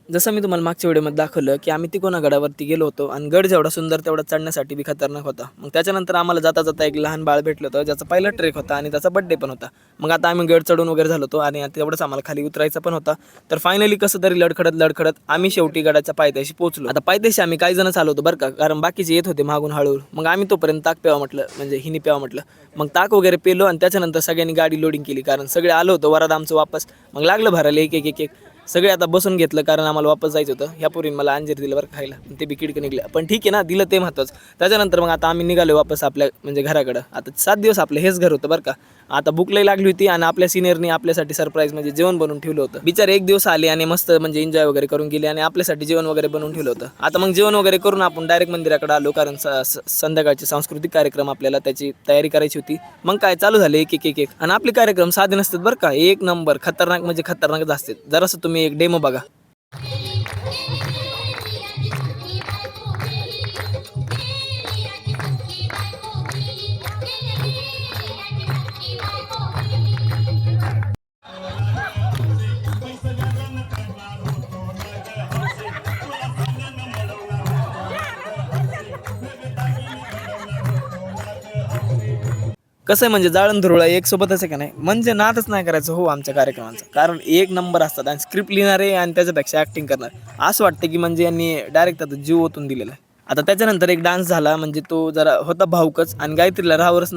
जसं मी तुम्हाला मागच्या व्हिडिओमध्ये दाखवलं की आम्ही तिकोना गडावरती गेलो होतो आणि गड जेवढा सुंदर तेवढा चढण्यासाठी बी खतरनाक होता. मग त्याच्यानंतर आम्हाला जाता जाता एक लहान बाळ भेटलं होतं, ज्याचा पहिला ट्रेक होता आणि त्याचा बड्डे पण होता. मग आता आम्ही गड चढून वगैरे झालो होतो आणि तेवढंच आम्हाला खाली उतरायचं पण होता. तर फायनली कसं तरी लडखडत आम्ही शेवटी गडाच्या पायथ्याशी पोहोचलो. आता पायथ्याशी आम्ही काही जण चालवतो बरं का, कारण बाकीचे येत होते मागून हळूहळू. मग आम्ही तोपर्यंत ताक प्यावा म्हटलं, म्हणजे हिनी प्यावा म्हटलं. मग ताक वगैरे पेलो आणि त्याच्यानंतर सगळ्यांनी गाडी लोडिंग केली, कारण सगळे आलो होतो वरात आमचं वापस. मग लागलं भरायला एक एक एक एक सगळे आता बसून घेतलं, कारण आम्हाला वापस जायचं होतं. ह्या पोरीने मला अंजीर दिलं बरं खायला, ते बी किडकं निघलं, पण ठीक आहे ना, दिलं ते महत्त्वाचं. त्याच्यानंतर मग आता आम्ही निघालो वापस आपल्या म्हणजे घराकडं. आता 7 दिवस आपलं हेच घर होतं बरं का. आता भूक लई लागली होती आणि आपल्या सिनियरनी आपल्यासाठी सरप्राईज म्हणजे जेवण बनवून ठेवलं होतं. बिचारे एक दिवस आले आणि मस्त म्हणजे एन्जॉय वगैरे करून गेले आणि आपल्यासाठी जेवण वगैरे बनवून ठेवलं होतं. आता मग जेवण वगैरे करून आपण डायरेक्ट मंदिराकडे आलो, कारण संध्याकाळचे सांस्कृतिक कार्यक्रम आपल्याला त्याची तयारी करायची होती. मग काय चालू झाले एक एक एक एक आणि आपले कार्यक्रम साधे नसतात बरं का, एक नंबर खतरनाक म्हणजे खतरनाकच असतात. जरासं तुम्ही एक डेमो बघा. कसं आहे म्हणजे जाळण-धुरळा एक सोबतच आहे का नाही, म्हणजे नादच नाही करायचं हो आमच्या कार्यक्रमांचा. कारण एक नंबर असतात आणि स्क्रिप्ट लिहिणारे आणि त्याच्यापेक्षा ॲक्टिंग करणार. असं वाटतं की म्हणजे यांनी डायरेक्ट आता जीव ओतून दिलेला आहे. आता त्याच्यानंतर एक डान्स झाला, म्हणजे तो जरा होता भावुकच आणि गायत्रीला राहवलंच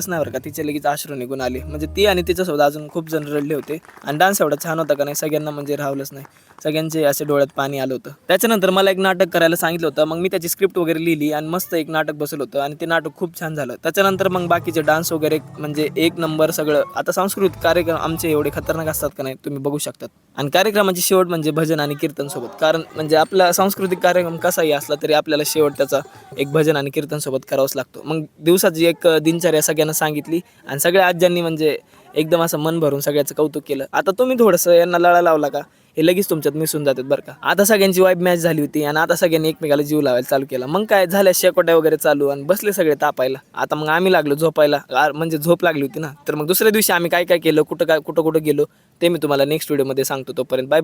नाही बरं का. तिचे लगेच अश्रू निघून आले. म्हणजे ती आणि तिच्यासोबत अजून खूप जण रडले होते आणि डान्स एवढा छान होता का नाही, सगळ्यांना म्हणजे राहवलंच नाही. सगळ्यांचे असे डोळ्यात पाणी आलं होतं. त्याच्यानंतर मला एक नाटक करायला सांगितलं होतं. मग मी त्याची स्क्रिप्ट वगैरे लिहिली आणि मस्त एक नाटक बसवलं होतं आणि ते नाटक खूप छान झालं. त्याच्यानंतर मग बाकीचे डान्स वगैरे म्हणजे एक नंबर सगळं. आता सांस्कृतिक कार्यक्रम आमचे एवढे खतरनाक असतात का नाही, तुम्ही बघू शकतात. आणि कार्यक्रमाची शेवट म्हणजे भजन आणि कीर्तन सोबत. कारण म्हणजे आपला सांस्कृतिक कार्यक्रम कसाही असला तरी आपल्याला शेवट त्याचा एक भजन आणि कीर्तन सोबत करावाच लागतो. मग दिवसाची एक दिनचर्या सगळ्यांना सांगितली आणि सगळ्या आज्यांनी म्हणजे एकदम असं मन भरून सगळ्याचं कौतुक केलं. आता तुम्ही थोडंसं यांना लळा लावला का, हे लगेच तुमच्यात मिसळून जातात बरं का. आता सगळ्यांची वाईब मॅच झाली होती आणि आता सगळ्यांनी एकमेकाला जीव लावायला चालू केला. मग काय झाल्या शेकोट्या वगैरे चालू आणि बसले सगळे तापायला. आता मग आम्ही लागलो झोपायला, म्हणजे झोप लागली होती ना. तर मग दुसऱ्या दिवशी आम्ही काय काय केलं, कुठं कुठं गेलो, ते मी तुम्हाला नेक्स्ट व्हिडिओमध्ये सांगतो. तोपर्यंत बाय.